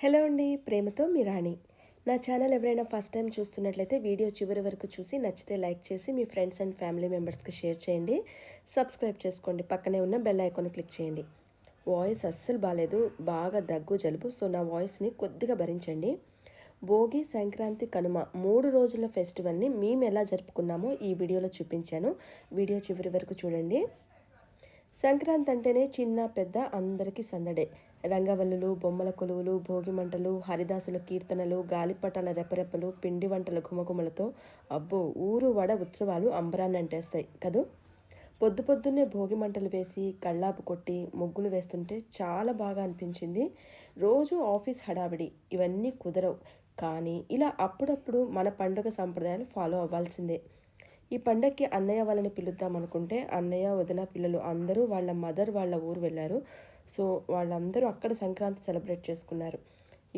Hello అండి, ప్రేమతో మీ రాణి. నా ఛానల్ ఎవరైనా ఫస్ట్ టైం చూస్తున్నట్లయితే వీడియో చివరి వరకు చూసి నచ్చితే లైక్ చేసి మీ ఫ్రెండ్స్ అండ్ ఫ్యామిలీ మెంబర్స్కి షేర్ చేయండి. సబ్స్క్రైబ్ చేసుకోండి. పక్కనే ఉన్న బెల్ ఐకాన్ క్లిక్ చేయండి. వాయిస్ అస్సలు బాగాలేదు, బాగా దగ్గు జలుబు. సో నా వాయిస్ని కొద్దిగా భరించండి. భోగి, సంక్రాంతి, కనుమ 3 రోజుల ఫెస్టివల్ని మేము ఎలా జరుపుకున్నామో ఈ వీడియోలో చూపించాను. వీడియో చివరి వరకు చూడండి. సంక్రాంతి అంటేనే చిన్న పెద్ద అందరికీ సందడే. రంగవల్లులు, బొమ్మల కొలువులు, భోగి మంటలు, హరిదాసుల కీర్తనలు, గాలిపటాల రెపరెపలు, పిండి వంటల ఘుమఘుమలతో అబ్బో ఊరు వడ ఉత్సవాలు అంబరాన్ని అంటేస్తాయి కదూ. పొద్దు పొద్దున్నే భోగి మంటలు వేసి కళ్ళాపు కొట్టి ముగ్గులు వేస్తుంటే చాలా బాగా అనిపించింది. రోజు ఆఫీస్ హడావిడి ఇవన్నీ కుదరవు, కానీ ఇలా అప్పుడప్పుడు మన పండుగ సంప్రదాయాలు ఫాలో అవ్వాల్సిందే. ఈ పండగకి అన్నయ్య వాళ్ళని పిలుద్దాం అనుకుంటే అన్నయ్య, వదిన, పిల్లలు అందరూ వాళ్ళ మదర్ వాళ్ళ ఊరు వెళ్ళారు. సో వాళ్ళందరూ అక్కడ సంక్రాంతి సెలబ్రేట్ చేసుకున్నారు.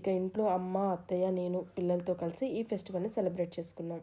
ఇక ఇంట్లో అమ్మ, అత్తయ్య, నేను పిల్లలతో కలిసి ఈ ఫెస్టివల్ని సెలబ్రేట్ చేసుకున్నాం.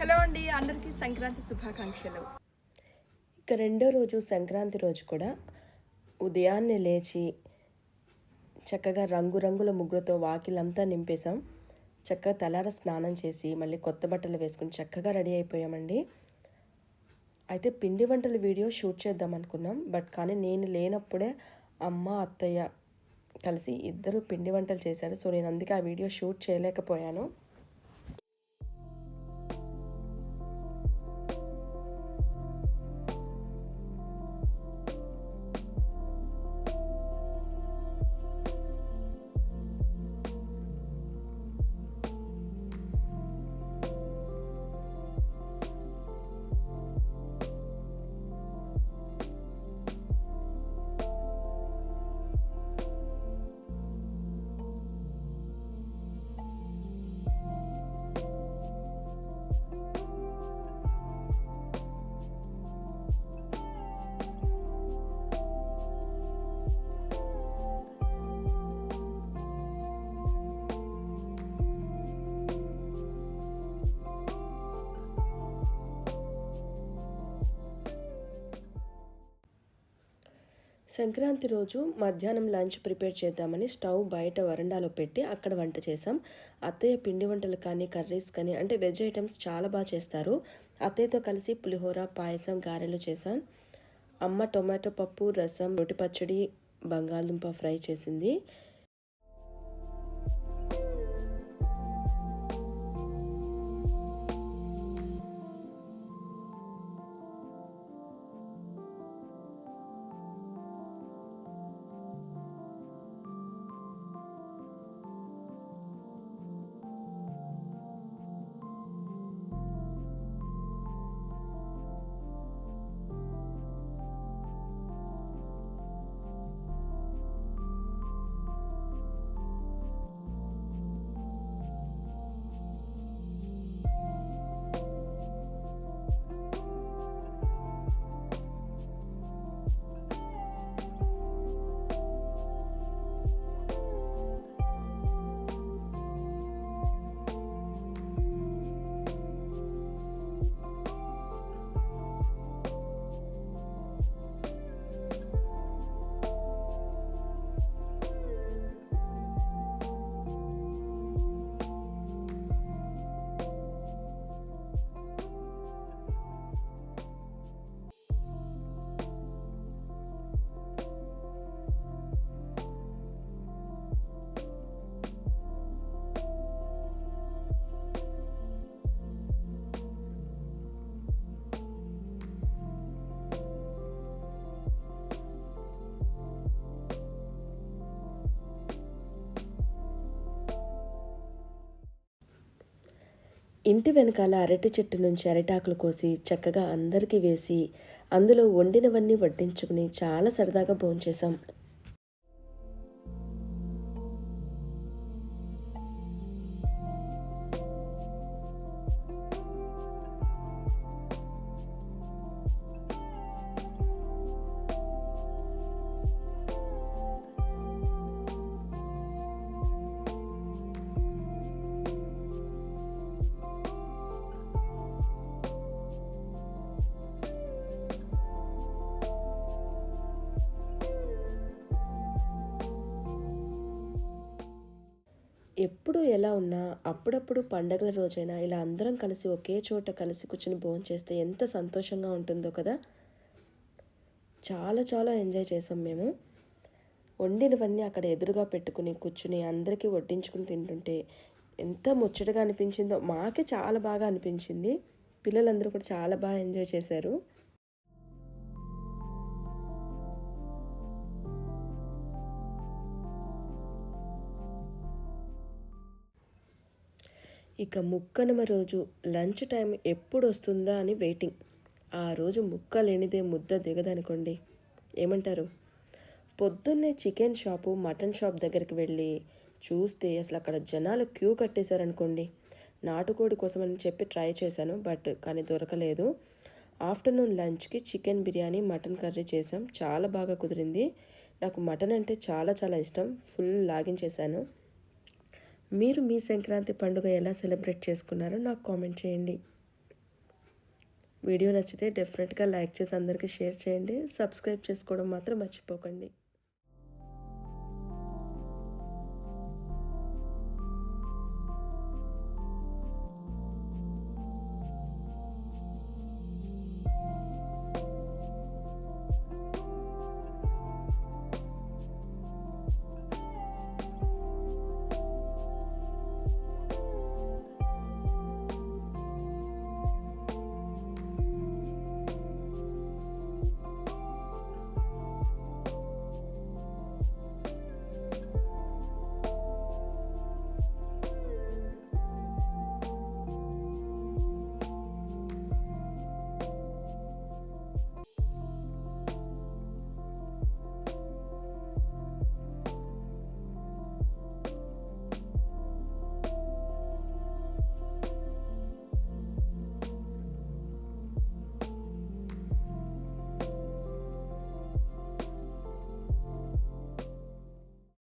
హలో అండి, అందరికీ సంక్రాంతి శుభాకాంక్షలు. ఇక రెండో రోజు సంక్రాంతి రోజు కూడా ఉదయాన్నే లేచి చక్కగా రంగురంగుల ముగ్గులతో వాకిలంతా నింపేశాం. చక్కగా తలార స్నానం చేసి మళ్ళీ కొత్త బట్టలు వేసుకుని చక్కగా రెడీ అయిపోయామండి. అయితే పిండి వంటల వీడియో షూట్ చేద్దాం అనుకున్నాం, కానీ నేను లేనప్పుడే అమ్మ, అత్తయ్య కలిసి ఇద్దరు పిండి వంటలు చేశారు. సో నేను అందుకే ఆ వీడియో షూట్ చేయలేకపోయాను. సంక్రాంతి రోజు మధ్యాహ్నం లంచ్ ప్రిపేర్ చేద్దామని స్టవ్ బయట వరండాలో పెట్టి అక్కడ వంట చేసాం. అత్తయ్య పిండి వంటలు కానీ కర్రీస్ కానీ అంటే వెజ్ ఐటమ్స్ చాలా బాగా చేస్తారు. అత్తయ్యతో కలిసి పులిహోర, పాయసం, గారెలు చేశాం. అమ్మ టొమాటో పప్పు, రసం, రొట్టి పచ్చడి, బంగాళదుంప ఫ్రై చేసింది. ఇంటి వెనకాల అరటి చెట్టు నుంచి అరిటాకులు కోసి చక్కగా అందరికీ వేసి అందులో వండినవన్నీ వడ్డించుకుని చాలా సరదాగా భోంచేసాం. ఎప్పుడు ఎలా ఉన్నా అప్పుడప్పుడు పండగల రోజైనా ఇలా అందరం కలిసి ఒకే చోట కలిసి కూర్చుని భోంచేస్తే ఎంత సంతోషంగా ఉంటుందో కదా. చాలా చాలా ఎంజాయ్ చేసాం మేము. వండినవన్నీ అక్కడ ఎదురుగా పెట్టుకుని కూర్చుని అందరికీ వడ్డించుకుని తింటుంటే ఎంత ముచ్చటగా అనిపించిందో. మాకే చాలా బాగా అనిపించింది. పిల్లలందరూ కూడా చాలా బాగా ఎంజాయ్ చేశారు. ఇక ముక్కనుమ రోజు లంచ్ టైం ఎప్పుడు వస్తుందా అని వెయిటింగ్. ఆ రోజు ముక్క లేనిదే ముద్ద దిగదనుకోండి. ఏమంటారు? పొద్దున్నే చికెన్ షాపు మటన్ షాప్ దగ్గరికి వెళ్ళి చూస్తే అసలు అక్కడ జనాలు క్యూ కట్టేశారనుకోండి. నాటుకోడి కోసం అని చెప్పి ట్రై చేశాను, కానీ దొరకలేదు. ఆఫ్టర్నూన్ లంచ్కి చికెన్ బిర్యానీ మటన్ కర్రీ చేసాం. చాలా బాగా కుదిరింది. నాకు మటన్ అంటే చాలా చాలా ఇష్టం. ఫుల్ లాగించేశాను. మీరు మీ సంక్రాంతి పండుగ ఎలా సెలబ్రేట్ చేసుకున్నారో నాకు కామెంట్ చేయండి. వీడియో నచ్చితే డెఫినెట్గా లైక్ చేసి అందరికీ షేర్ చేయండి. సబ్స్క్రైబ్ చేసుకోవడం మాత్రం మర్చిపోకండి.